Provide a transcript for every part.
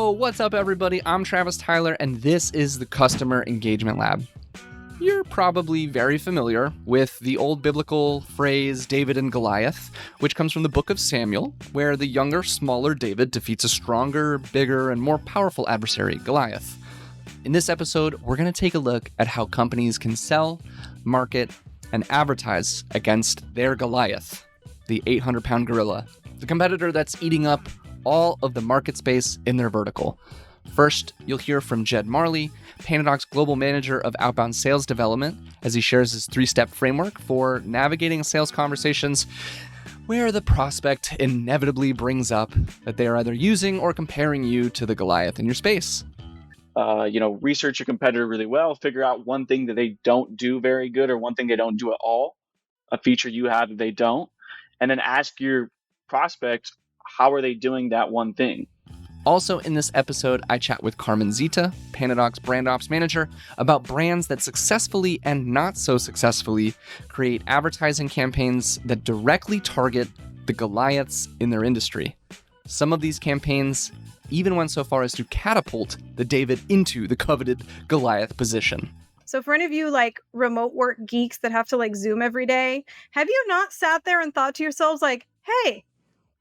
Yo, what's up everybody? I'm Travis Tyler and this is the Customer Engagement Lab. You're probably very familiar with the old biblical phrase David and Goliath, which comes from the book of Samuel, where the younger, smaller David defeats a stronger, bigger, and more powerful adversary, Goliath. In this episode, we're going to take a look at how companies can sell, market, and advertise against their Goliath, the 800-pound gorilla, the competitor that's eating up all of the market space in their vertical. First, you'll hear from Jed Marley, PandaDoc's Global Manager of Outbound Sales Development, as he shares his 3-step framework for navigating sales conversations where the prospect inevitably brings up that they are either using or comparing you to the Goliath in your space. Research your competitor really well, figure out one thing that they don't do very good or one thing they don't do at all, a feature you have that they don't, and then ask your prospects, how are they doing that one thing? Also in this episode, I chat with Carmen Zita, PandaDoc's Brand Ops Manager, about brands that successfully and not so successfully create advertising campaigns that directly target the Goliaths in their industry. Some of these campaigns even went so far as to catapult the David into the coveted Goliath position. So for any of you remote work geeks that have to Zoom every day, have you not sat there and thought to yourselves hey,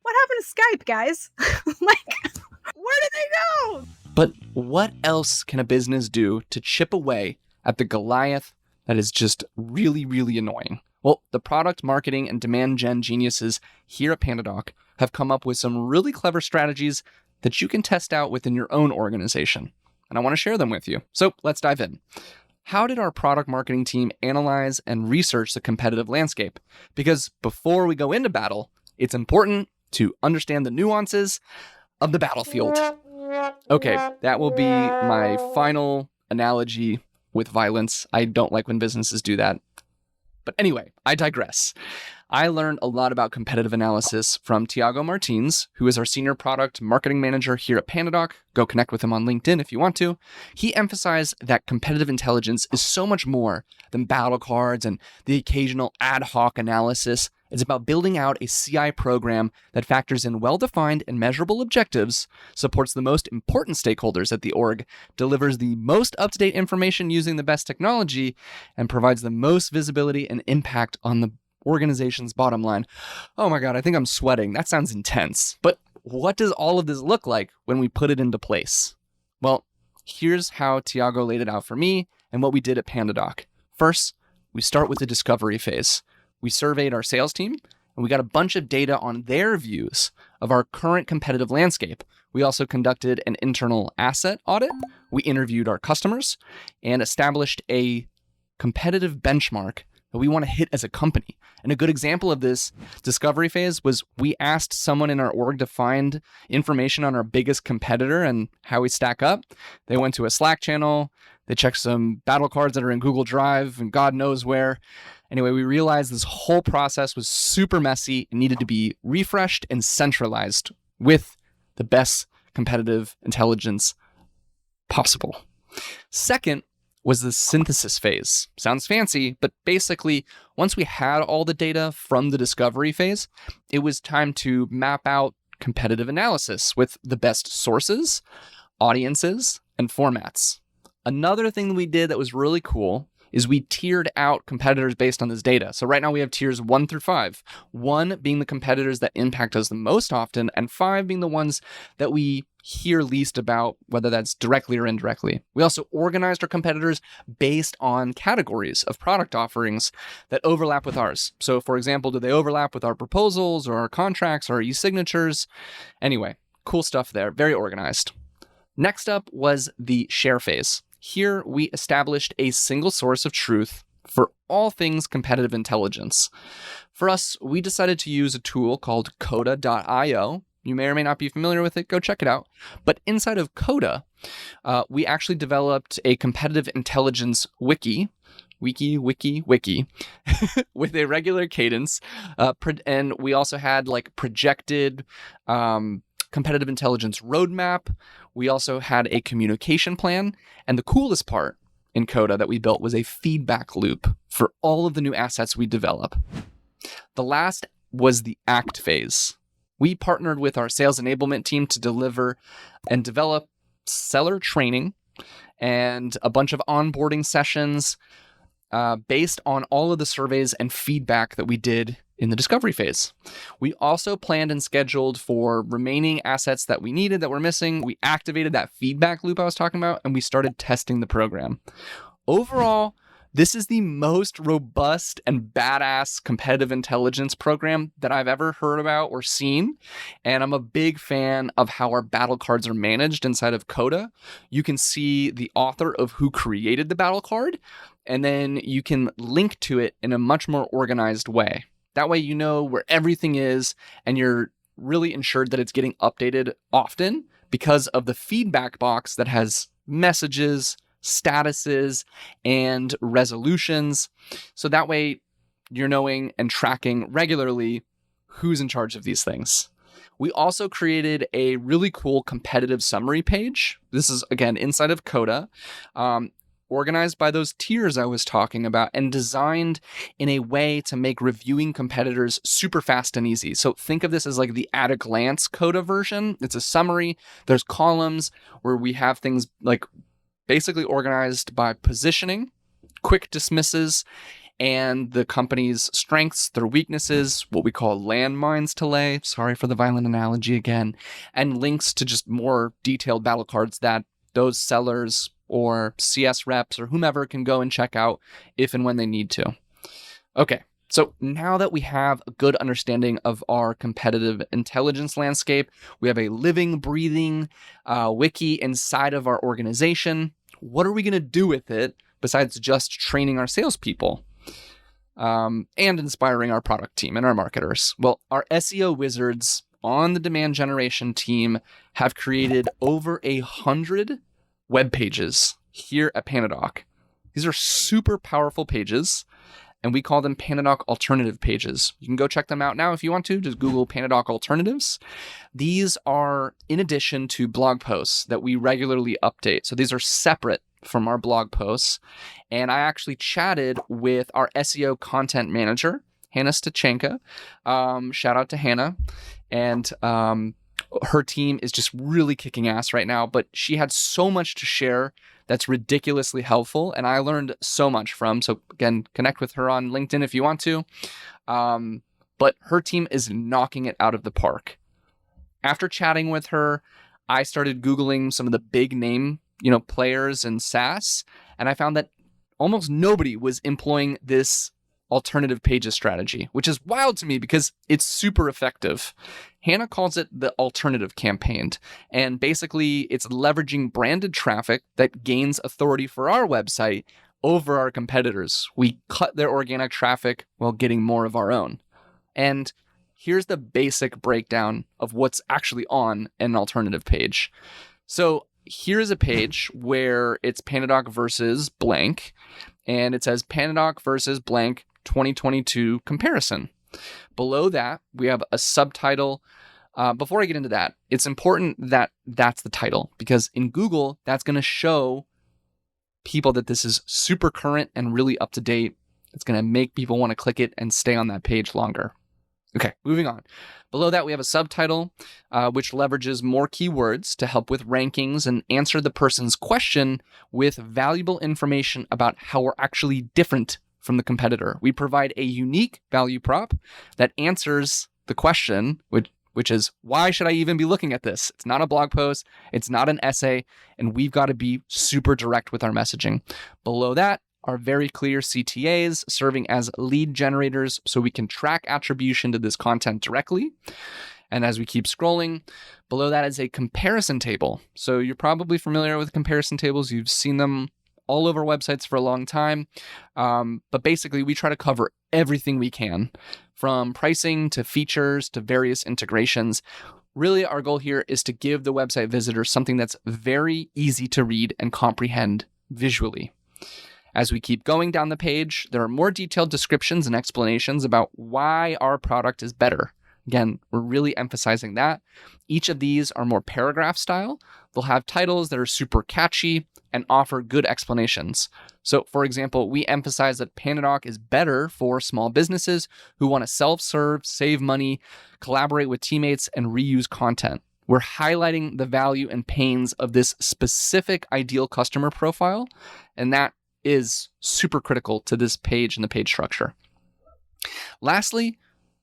what happened to Skype, guys? Where did they go? But what else can a business do to chip away at the Goliath that is just really, really annoying? Well, the product marketing and demand gen geniuses here at PandaDoc have come up with some really clever strategies that you can test out within your own organization. And I want to share them with you. So let's dive in. How did our product marketing team analyze and research the competitive landscape? Because before we go into battle, it's important to understand the nuances of the battlefield. Okay, that will be my final analogy with violence. I don't like when businesses do that. But anyway, I digress. I learned a lot about competitive analysis from Tiago Martins, who is our senior product marketing manager here at PandaDoc. Go connect with him on LinkedIn if you want to. He emphasized that competitive intelligence is so much more than battle cards and the occasional ad hoc analysis. It's about building out a CI program that factors in well-defined and measurable objectives, supports the most important stakeholders at the org, delivers the most up-to-date information using the best technology, and provides the most visibility and impact on the organization's bottom line. Oh my God, I think I'm sweating. That sounds intense. But what does all of this look like when we put it into place? Well, here's how Tiago laid it out for me and what we did at PandaDoc. First, we start with the discovery phase. We surveyed our sales team, and we got a bunch of data on their views of our current competitive landscape. We also conducted an internal asset audit. We interviewed our customers and established a competitive benchmark that we want to hit as a company. And a good example of this discovery phase was we asked someone in our org to find information on our biggest competitor and how we stack up. They went to a Slack channel. They checked some battle cards that are in Google Drive and God knows where. Anyway, we realized this whole process was super messy and needed to be refreshed and centralized with the best competitive intelligence possible. Second was the synthesis phase. Sounds fancy, but basically, once we had all the data from the discovery phase, it was time to map out competitive analysis with the best sources, audiences, and formats. Another thing that we did that was really cool is we tiered out competitors based on this data. So right now we have tiers 1 through 5. 1 being the competitors that impact us the most often, and 5 being the ones that we hear least about, whether that's directly or indirectly. We also organized our competitors based on categories of product offerings that overlap with ours. So for example, do they overlap with our proposals or our contracts or our e-signatures? Anyway, cool stuff there, very organized. Next up was the share phase. Here, we established a single source of truth for all things competitive intelligence. For us, we decided to use a tool called Coda.io. You may or may not be familiar with it. Go check it out. But inside of Coda, we actually developed a competitive intelligence wiki, with a regular cadence. And we also had projected competitive intelligence roadmap. We also had a communication plan. And the coolest part in Coda that we built was a feedback loop for all of the new assets we develop. The last was the act phase. We partnered with our sales enablement team to deliver and develop seller training and a bunch of onboarding sessions based on all of the surveys and feedback that we did in the discovery phase. We also planned and scheduled for remaining assets that we needed that were missing. We activated that feedback loop I was talking about, and we started testing the program. Overall, this is the most robust and badass competitive intelligence program that I've ever heard about or seen. And I'm a big fan of how our battle cards are managed inside of Coda. You can see the author of who created the battle card, and then you can link to it in a much more organized way. That way you know where everything is, and you're really ensured that it's getting updated often because of the feedback box that has messages, statuses, and resolutions. So that way you're knowing and tracking regularly who's in charge of these things. We also created a really cool competitive summary page. This is, again, inside of Coda, organized by those tiers I was talking about and designed in a way to make reviewing competitors super fast and easy. So think of this as like the at a glance Coda version. It's a summary. There's columns where we have things like basically organized by positioning, quick dismisses, and the company's strengths, their weaknesses, what we call landmines to lay. Sorry for the violent analogy again. And links to just more detailed battle cards that those sellers or CS reps or whomever can go and check out if and when they need to. Okay, so now that we have a good understanding of our competitive intelligence landscape, we have a living, breathing wiki inside of our organization. What are we going to do with it besides just training our salespeople and inspiring our product team and our marketers? Well, our SEO wizards on the demand generation team have created over 100 web pages here at PandaDoc. These are super powerful pages, and we call them PandaDoc alternative pages. You can go check them out now if you want to. Just Google PandaDoc alternatives. These are in addition to blog posts that we regularly update. So these are separate from our blog posts. And I actually chatted with our SEO content manager, Hannah Stachenka. Shout out to Hannah. And her team is just really kicking ass right now, but she had so much to share that's ridiculously helpful, and I learned so much from. So again, connect with her on LinkedIn if you want to. But her team is knocking it out of the park. After chatting with her, I started Googling some of the big name, players in SaaS, and I found that almost nobody was employing this alternative pages strategy, which is wild to me because it's super effective. Hannah calls it the alternative campaign. And basically, it's leveraging branded traffic that gains authority for our website over our competitors. We cut their organic traffic while getting more of our own. And here's the basic breakdown of what's actually on an alternative page. So here's a page where it's PandaDoc versus blank, and it says PandaDoc versus blank 2022 comparison. Below that, we have a subtitle. Before I get into that, it's important that that's the title, because in Google, that's going to show people that this is super current and really up to date. It's going to make people want to click it and stay on that page longer. Okay, moving on. Below that, we have a subtitle, which leverages more keywords to help with rankings and answer the person's question with valuable information about how we're actually different from the competitor. We provide a unique value prop that answers the question, which is, why should I even be looking at this? It's not a blog post, it's not an essay, and we've got to be super direct with our messaging. Below that are very clear CTAs serving as lead generators so we can track attribution to this content directly. And as we keep scrolling, below that is a comparison table. So you're probably familiar with comparison tables. You've seen them all over websites for a long time. But basically, we try to cover everything we can, from pricing to features to various integrations. Really, our goal here is to give the website visitor something that's very easy to read and comprehend visually. As we keep going down the page, there are more detailed descriptions and explanations about why our product is better. Again, we're really emphasizing that. Each of these are more paragraph style. They'll have titles that are super catchy and offer good explanations. So, for example, we emphasize that PandaDoc is better for small businesses who want to self-serve, save money, collaborate with teammates, and reuse content. We're highlighting the value and pains of this specific ideal customer profile, and that is super critical to this page and the page structure. Lastly,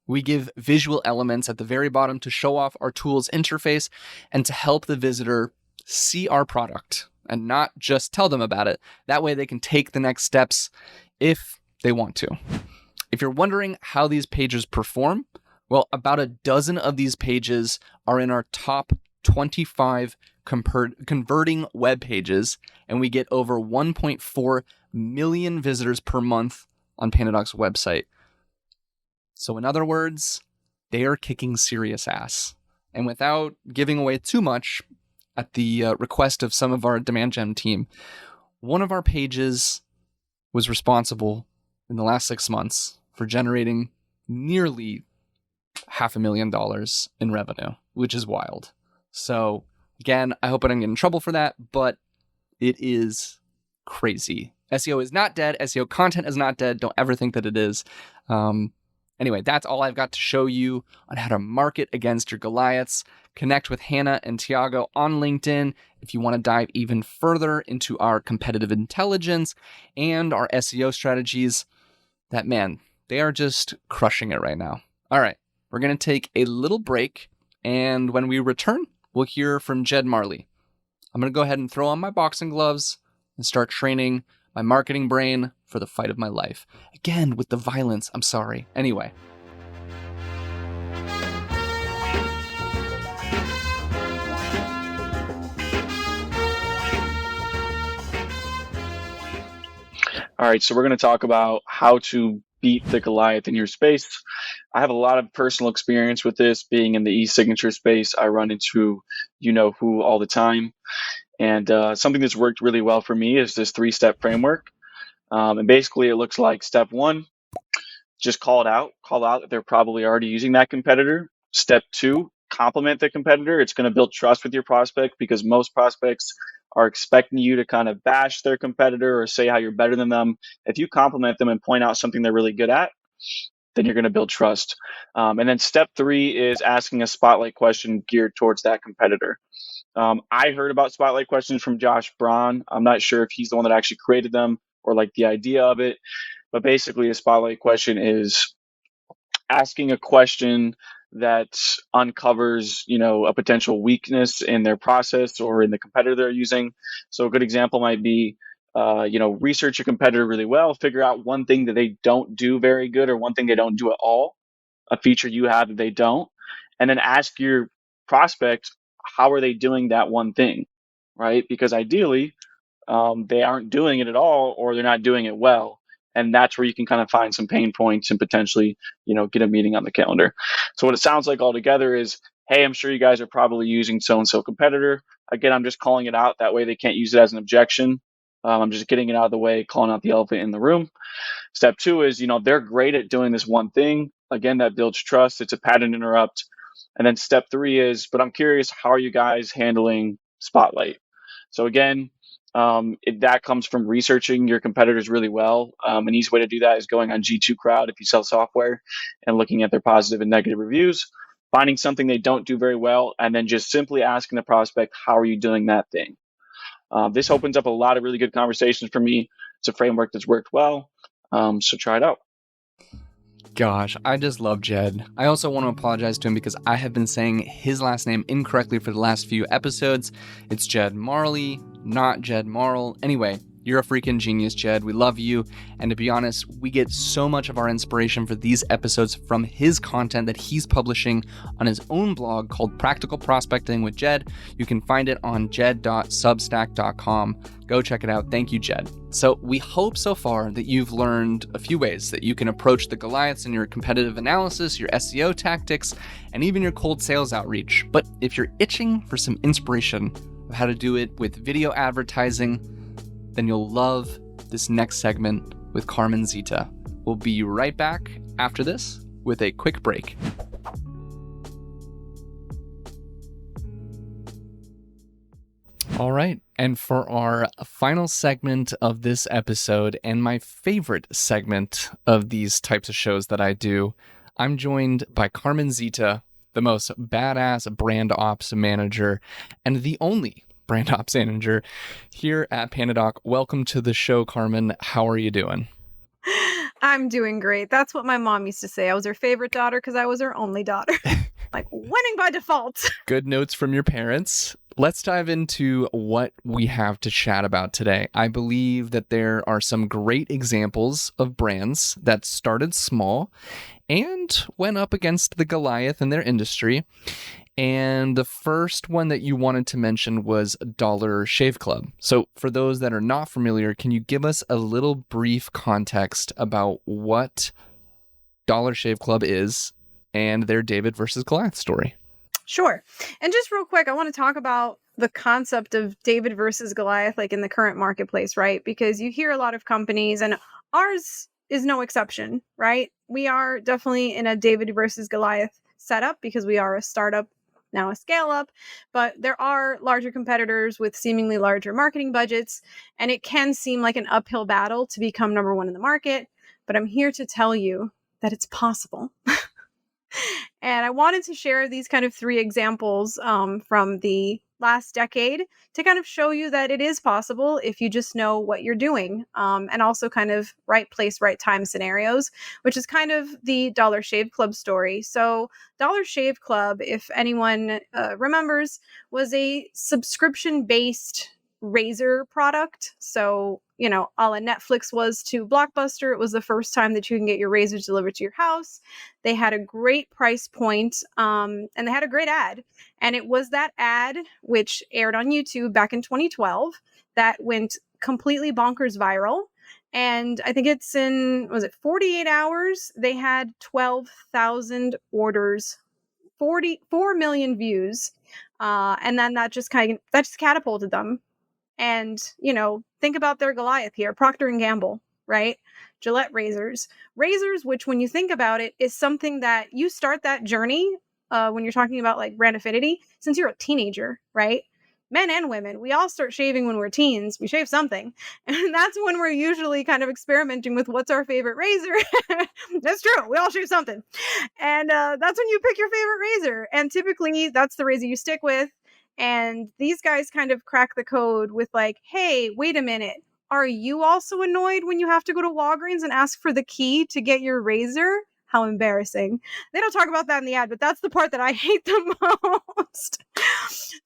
we give visual elements at the very bottom to show off our tool's interface and to help the visitor see our product and not just tell them about it. That way they can take the next steps if they want to. If you're wondering how these pages perform, well, about a dozen of these pages are in our top 25 converting web pages, and we get over 1.4 million visitors per month on PandaDoc's website. So in other words, they are kicking serious ass. And without giving away too much, at the request of some of our demand gen team, one of our pages was responsible in the last 6 months for generating nearly $500,000 in revenue, which is wild. So again, I hope I don't get in trouble for that, but it is crazy. SEO is not dead. SEO content is not dead. Don't ever think that it is. Anyway, that's all I've got to show you on how to market against your Goliaths. Connect with Hannah and Tiago on LinkedIn if you want to dive even further into our competitive intelligence and our SEO strategies. That, man, they are just crushing it right now. All right, we're going to take a little break, and when we return, we'll hear from Jed Marley. I'm going to go ahead and throw on my boxing gloves and start training my marketing brain for the fight of my life. Again, with the violence, I'm sorry. Anyway. All right, so we're going to talk about how to beat the Goliath in your space. I have a lot of personal experience with this. Being in the e-signature space, I run into you-know-who all the time. And something that's worked really well for me is this 3-step framework. And basically, it looks like step 1, just call out that they're probably already using that competitor. Step 2, compliment the competitor. It's going to build trust with your prospect because most prospects are expecting you to kind of bash their competitor or say how you're better than them. If you compliment them and point out something they're really good at, then you're going to build trust. And then step 3 is asking a spotlight question geared towards that competitor. I heard about spotlight questions from Josh Braun. I'm not sure if he's the one that actually created them or like the idea of it, but basically a spotlight question is asking a question that uncovers, a potential weakness in their process or in the competitor they're using. So a good example might be, research your competitor really well, figure out one thing that they don't do very good or one thing they don't do at all, a feature you have that they don't, and then ask your prospect, how are they doing that one thing, right? Because ideally, they aren't doing it at all or they're not doing it well. And that's where you can kind of find some pain points and potentially, get a meeting on the calendar. So what it sounds like altogether is, hey, I'm sure you guys are probably using so-and-so competitor. Again, I'm just calling it out. That way they can't use it as an objection. I'm just getting it out of the way, calling out the elephant in the room. Step 2 is, they're great at doing this one thing. Again, that builds trust. It's a pattern interrupt. And then step 3 is, but I'm curious, how are you guys handling Spotlight? So again, that comes from researching your competitors really well. An easy way to do that is going on G2 Crowd if you sell software and looking at their positive and negative reviews, finding something they don't do very well, and then just simply asking the prospect, how are you doing that thing? This opens up a lot of really good conversations for me. It's a framework that's worked well. So try it out. Gosh, I just love Jed. I also want to apologize to him because I have been saying his last name incorrectly for the last few episodes. It's Jed Marley, not Jed Marl. Anyway, you're a freaking genius, Jed. We love you. And to be honest, we get so much of our inspiration for these episodes from his content that he's publishing on his own blog called Practical Prospecting with Jed. You can find it on jed.substack.com. Go check it out. Thank you, Jed. So we hope so far that you've learned a few ways that you can approach the Goliaths in your competitive analysis, your SEO tactics, and even your cold sales outreach. But if you're itching for some inspiration of how to do it with video advertising, then you'll love this next segment with Carmen Zita. We'll be right back after this with a quick break. All right, and for our final segment of this episode, and my favorite segment of these types of shows that I do, I'm joined by Carmen Zita the most badass brand ops manager and the only brand ops manager here at PandaDoc. Welcome to the show, Carmen. How are you doing? I'm doing great. That's what my mom used to say. I was her favorite daughter because I was her only daughter. Like winning by default. Good notes from your parents. Let's dive into what we have to chat about today. I believe that there are some great examples of brands that started small and went up against the Goliath in their industry. And the first one that you wanted to mention was Dollar Shave Club. So for those that are not familiar, can you give us a little brief context about what Dollar Shave Club is and their David versus Goliath story? Sure. And just real quick, I want to talk about the concept of David versus Goliath, like in the current marketplace, right? Because you hear a lot of companies, and ours is no exception, right? We are definitely in a David versus Goliath setup because we are a startup, now a scale up, but there are larger competitors with seemingly larger marketing budgets, and it can seem like an uphill battle to become number one in the market. But I'm here to tell you that it's possible. And I wanted to share these kind of three examples from the last decade to kind of show you that it is possible if you just know what you're doing, and also kind of right place, right time scenarios, which is kind of the Dollar Shave Club story. So Dollar Shave Club, if anyone remembers, was a subscription-based razor product. So, you know, a la Netflix was to Blockbuster, it was the first time that you can get your razors delivered to your house. They had a great price point, and they had a great ad. And it was that ad, which aired on YouTube back in 2012, that went completely bonkers viral. And I think it's in, 48 hours? They had 12,000 orders, 4 million views. And then that just catapulted them. And, you know, think about their Goliath here, Procter & Gamble, right? Gillette razors, which when you think about it, is something that you start that journey when you're talking about like brand affinity, since you're a teenager, right? Men and women, we all start shaving when we're teens. We shave something. And that's when we're usually kind of experimenting with what's our favorite razor. That's true. We all shave something. And that's when you pick your favorite razor. And typically that's the razor you stick with. And these guys kind of crack the code with like, hey, wait a minute. Are you also annoyed when you have to go to Walgreens and ask for the key to get your razor? How embarrassing. They don't talk about that in the ad, but that's the part that I hate the most.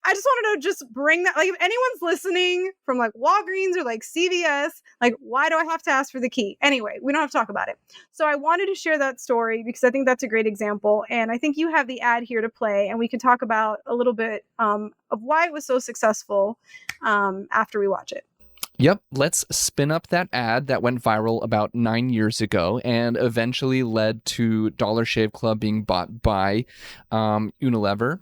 I just wanted to just bring that, like if anyone's listening from like Walgreens or like CVS, like why do I have to ask for the key? Anyway, we don't have to talk about it. So I wanted to share that story because I think that's a great example. And I think you have the ad here to play and we can talk about a little bit of why it was so successful after we watch it. Yep, let's spin up that ad that went viral about 9 years ago and eventually led to Dollar Shave Club being bought by Unilever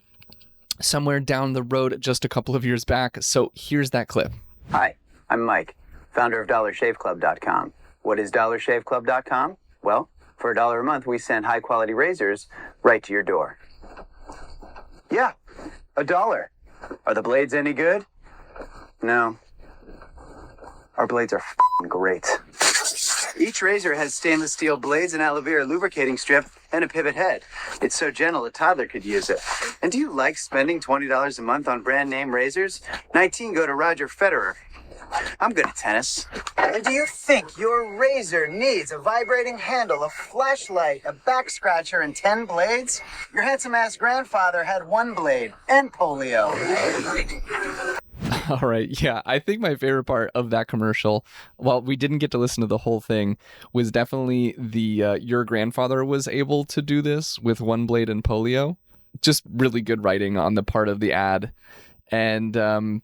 somewhere down the road just a couple of years back. So here's that clip. Hi, I'm Mike, founder of DollarShaveClub.com. What is DollarShaveClub.com? Well, for $1 a month, we send high-quality razors right to your door. Yeah, $1. Are the blades any good? No. Our blades are f***ing great. Each razor has stainless steel blades, an aloe vera lubricating strip, and a pivot head. It's so gentle a toddler could use it. And do you like spending $20 a month on brand name razors? 19 go to Roger Federer. I'm good at tennis. And do you think your razor needs a vibrating handle, a flashlight, a back scratcher, and 10 blades? Your handsome-ass grandfather had 1 blade and polio. All right. Yeah, I think my favorite part of that commercial, while we didn't get to listen to the whole thing, was definitely the your grandfather was able to do this with 1 blade and polio. Just really good writing on the part of the ad. And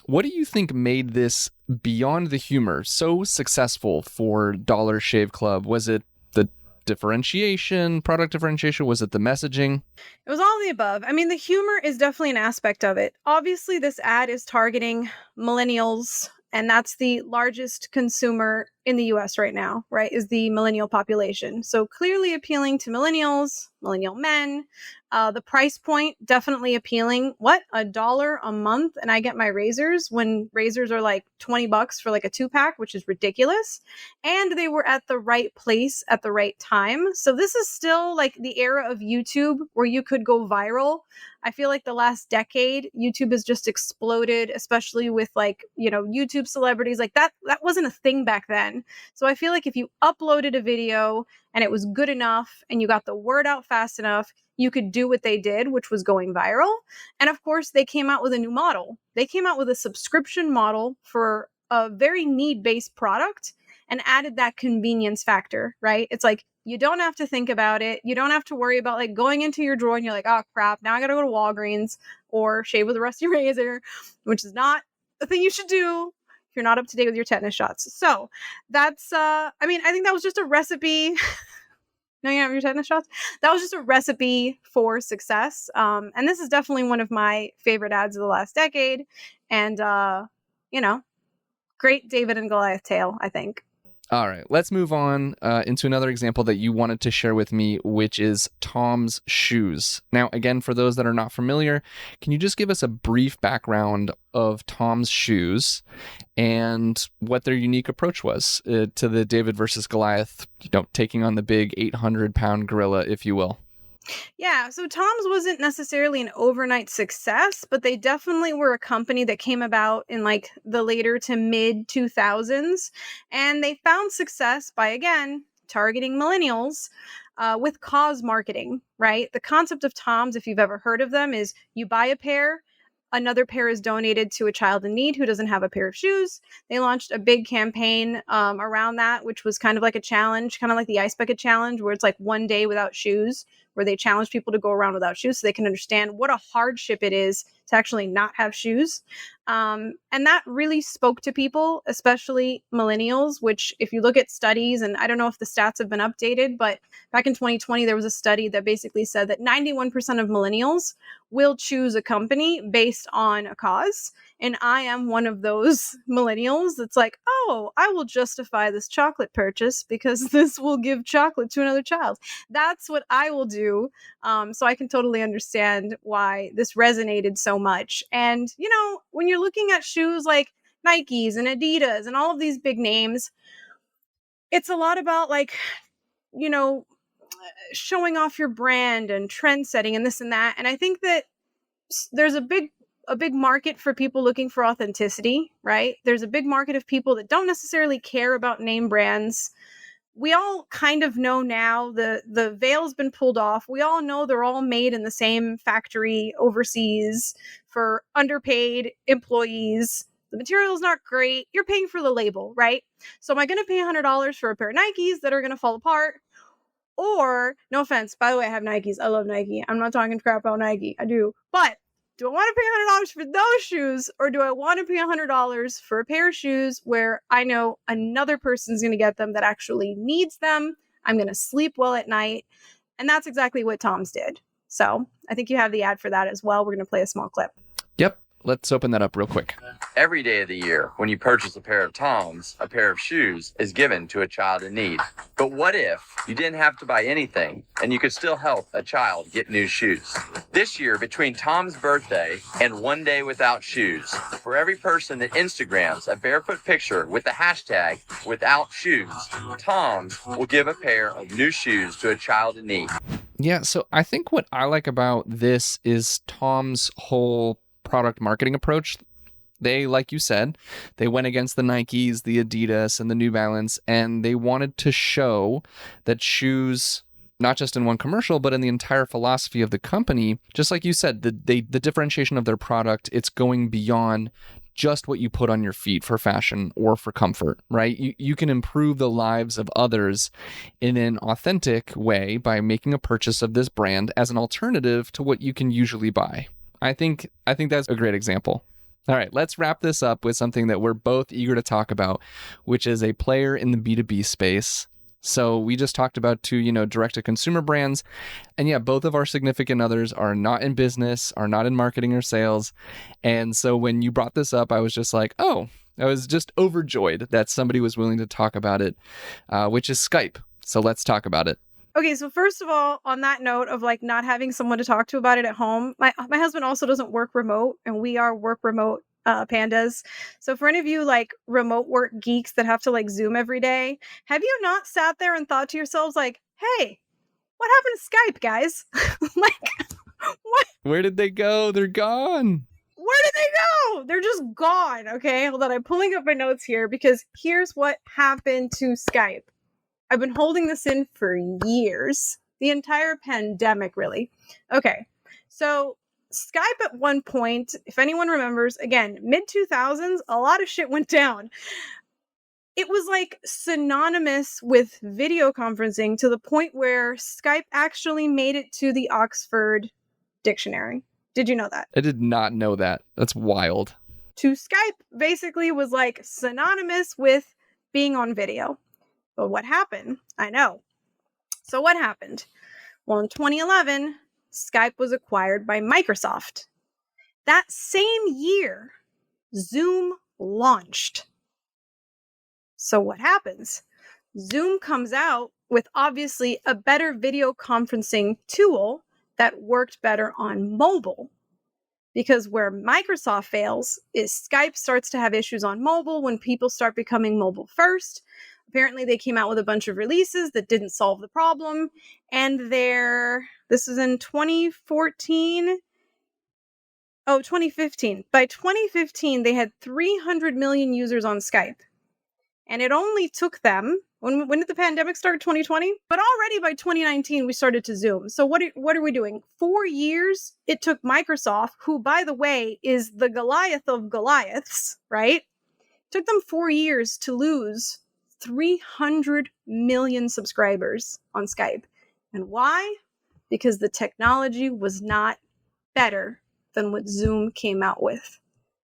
what do you think made this, beyond the humor, so successful for Dollar Shave Club? Was it the differentiation, product differentiation? Was it the messaging? It was all the above. I mean, the humor is definitely an aspect of it. Obviously, this ad is targeting millennials, and that's the largest consumer in the US right now, right, is the millennial population. So clearly appealing to millennials, millennial men. The price point definitely appealing. What, $1 a month and I get my razors when razors are like $20 for like a 2-pack, which is ridiculous. And they were at the right place at the right time. So this is still like the era of YouTube where you could go viral. I feel like the last decade, YouTube has just exploded, especially with like, YouTube celebrities. Like that wasn't a thing back then. So I feel like if you uploaded a video and it was good enough and you got the word out fast enough, you could do what they did, which was going viral. And of course, they came out with a new model. They came out with a subscription model for a very need-based product and added that convenience factor, right? It's like, you don't have to think about it. You don't have to worry about like going into your drawer and you're like, oh crap, now I gotta go to Walgreens or shave with a rusty razor, which is not a thing you should do if you're not up to date with your tetanus shots. So that's, I think that was just a recipe. No, you have your tetanus shots? That was just a recipe for success. And this is definitely one of my favorite ads of the last decade. And, great David and Goliath tale, I think. All right, let's move on into another example that you wanted to share with me, which is Tom's shoes. Now, again, for those that are not familiar, can you just give us a brief background of Tom's shoes and what their unique approach was to the David versus Goliath, taking on the big 800-pound gorilla, if you will? Yeah, so Tom's wasn't necessarily an overnight success, but they definitely were a company that came about in like the later to mid 2000s. And they found success by, again, targeting millennials with cause marketing, right? The concept of Tom's, if you've ever heard of them, is you buy a pair, another pair is donated to a child in need who doesn't have a pair of shoes. They launched a big campaign around that, which was kind of like a challenge, kind of like the Ice Bucket Challenge, where it's like one day without shoes, where they challenge people to go around without shoes so they can understand what a hardship it is to actually not have shoes. And that really spoke to people, especially millennials, which if you look at studies, and I don't know if the stats have been updated, but back in 2020, there was a study that basically said that 91% of millennials will choose a company based on a cause. And I am one of those millennials that's like, oh, I will justify this chocolate purchase because this will give chocolate to another child. That's what I will do. So I can totally understand why this resonated so much. And, when you're looking at shoes like Nikes and Adidas and all of these big names, it's a lot about like, showing off your brand and trend setting and this and that. And I think that there's a big market for people looking for authenticity, right? There's a big market of people that don't necessarily care about name brands. We all kind of know now the veil's been pulled off. We all know they're all made in the same factory overseas for underpaid employees. The material's not great. You're paying for the label, right? So am I going to pay $100 for a pair of Nikes that are going to fall apart? Or, no offense, by the way, I have Nikes. I love Nike. I'm not talking crap about Nike. I do. But do I want to pay $100 for those shoes, or do I want to pay $100 for a pair of shoes where I know another person's going to get them that actually needs them? I'm going to sleep well at night. And that's exactly what Tom's did. So I think you have the ad for that as well. We're going to play a small clip. Yep. Let's open that up real quick. Every day of the year, when you purchase a pair of Tom's, a pair of shoes is given to a child in need. But what if you didn't have to buy anything and you could still help a child get new shoes? This year, between Tom's birthday and One Day Without Shoes, for every person that Instagrams a barefoot picture with the hashtag without shoes, Tom's will give a pair of new shoes to a child in need. Yeah, so I think what I like about this is Tom's whole product marketing approach. They, like you said, they went against the Nikes, the Adidas, and the New Balance, and they wanted to show that shoes, not just in one commercial, but in the entire philosophy of the company, just like you said, the differentiation of their product, it's going beyond just what you put on your feet for fashion or for comfort, right? You can improve the lives of others in an authentic way by making a purchase of this brand as an alternative to what you can usually buy. I think that's a great example. All right, let's wrap this up with something that we're both eager to talk about, which is a player in the B2B space. So we just talked about two, direct-to-consumer brands. And yeah, both of our significant others are not in business, are not in marketing or sales. And so when you brought this up, I was just like, oh, I was just overjoyed that somebody was willing to talk about it, which is Skype. So let's talk about it. Okay, so first of all, on that note of like not having someone to talk to about it at home, my husband also doesn't work remote, and we are work remote pandas. So for any of you like remote work geeks that have to like Zoom every day, have you not sat there and thought to yourselves like, hey, what happened to Skype, guys? Like, what? Where did they go? They're gone. Where did they go? They're just gone. Okay, hold on. I'm pulling up my notes here because here's what happened to Skype. I've been holding this in for years. The entire pandemic, really. Okay, so Skype at one point, if anyone remembers, again, mid-2000s, a lot of shit went down. It was like synonymous with video conferencing to the point where Skype actually made it to the Oxford Dictionary. Did you know that? I did not know that. That's wild. To Skype basically was like synonymous with being on video. But what happened? I know. So what happened? Well, in 2011, Skype was acquired by Microsoft. That same year, Zoom launched. So what happens? Zoom comes out with obviously a better video conferencing tool that worked better on mobile. Because where Microsoft fails is Skype starts to have issues on mobile when people start becoming mobile first. Apparently, they came out with a bunch of releases that didn't solve the problem. And this is in 2014. Oh, 2015. By 2015, they had 300 million users on Skype. And it only took them, when did the pandemic start? 2020? But already by 2019, we started to Zoom. So what are we doing? 4 years it took Microsoft, who, by the way, is the Goliath of Goliaths, right? It took them 4 years to lose 300 million subscribers on Skype. And why? Because the technology was not better than what Zoom came out with.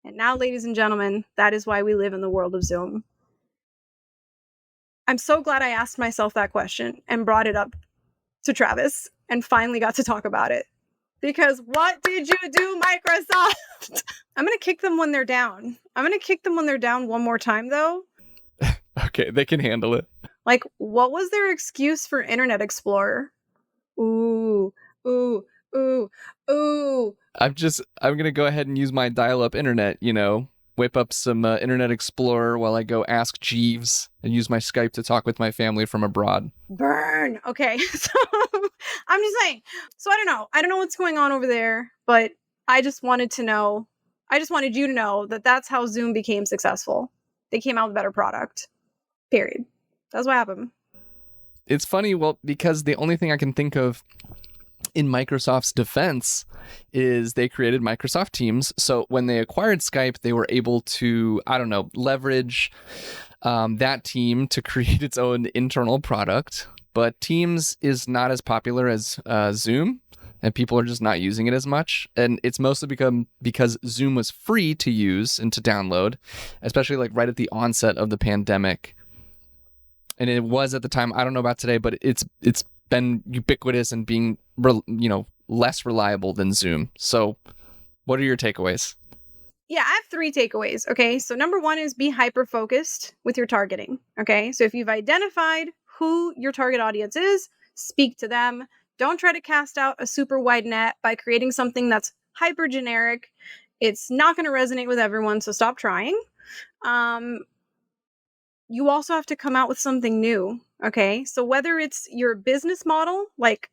And now, ladies and gentlemen, that is why we live in the world of Zoom. I'm so glad I asked myself that question and brought it up to Travis and finally got to talk about it. Because what did you do, Microsoft? I'm going to kick them when they're down. I'm going to kick them when they're down one more time, though. Okay, they can handle it. Like, what was their excuse for Internet Explorer? Ooh. I'm going to go ahead and use my dial-up internet, whip up some Internet Explorer while I go ask Jeeves and use my Skype to talk with my family from abroad. Burn. Okay, so I'm just saying. So I don't know what's going on over there, but I just wanted you to know that that's how Zoom became successful. They came out with a better product. Period. That's what happened. It's funny, because the only thing I can think of in Microsoft's defense is they created Microsoft Teams. So when they acquired Skype, they were able to, leverage that team to create its own internal product. But Teams is not as popular as Zoom, and people are just not using it as much. And it's mostly because Zoom was free to use and to download, especially like right at the onset of the pandemic. And it was at the time, I don't know about today, but it's been ubiquitous and being, less reliable than Zoom. So what are your takeaways? Yeah, I have 3 takeaways. Okay. So number 1 is be hyper-focused with your targeting. Okay. So if you've identified who your target audience is, speak to them. Don't try to cast out a super wide net by creating something that's hyper generic. It's not going to resonate with everyone. So stop trying. You also have to come out with something new. Okay. So whether it's your business model, like,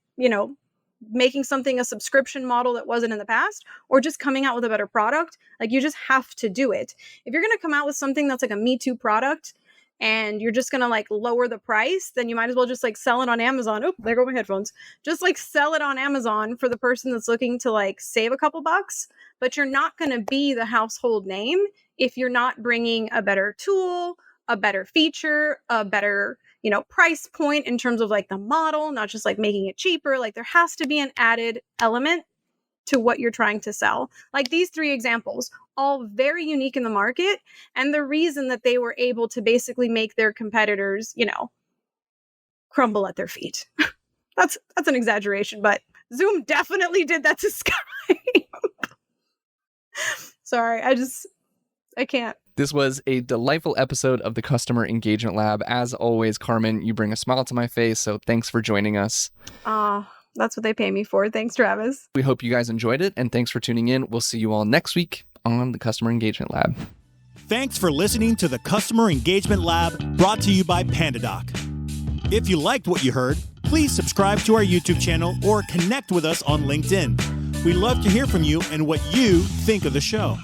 making something a subscription model that wasn't in the past, or just coming out with a better product, like you just have to do it. If you're going to come out with something that's like a Me Too product and you're just going to like lower the price, then you might as well just like sell it on Amazon. Oh, there go my headphones. Just like sell it on Amazon for the person that's looking to like save a couple bucks, but you're not going to be the household name if you're not bringing a better tool, a better feature, a better, price point in terms of like the model, not just like making it cheaper. Like there has to be an added element to what you're trying to sell. Like these 3 examples, all very unique in the market. And the reason that they were able to basically make their competitors, crumble at their feet. That's an exaggeration, but Zoom definitely did that to Skype. Sorry, I can't. This was a delightful episode of the Customer Engagement Lab. As always, Carmen, you bring a smile to my face, so thanks for joining us. That's what they pay me for. Thanks, Travis. We hope you guys enjoyed it, and thanks for tuning in. We'll see you all next week on the Customer Engagement Lab. Thanks for listening to the Customer Engagement Lab, brought to you by PandaDoc. If you liked what you heard, please subscribe to our YouTube channel or connect with us on LinkedIn. We love to hear from you and what you think of the show.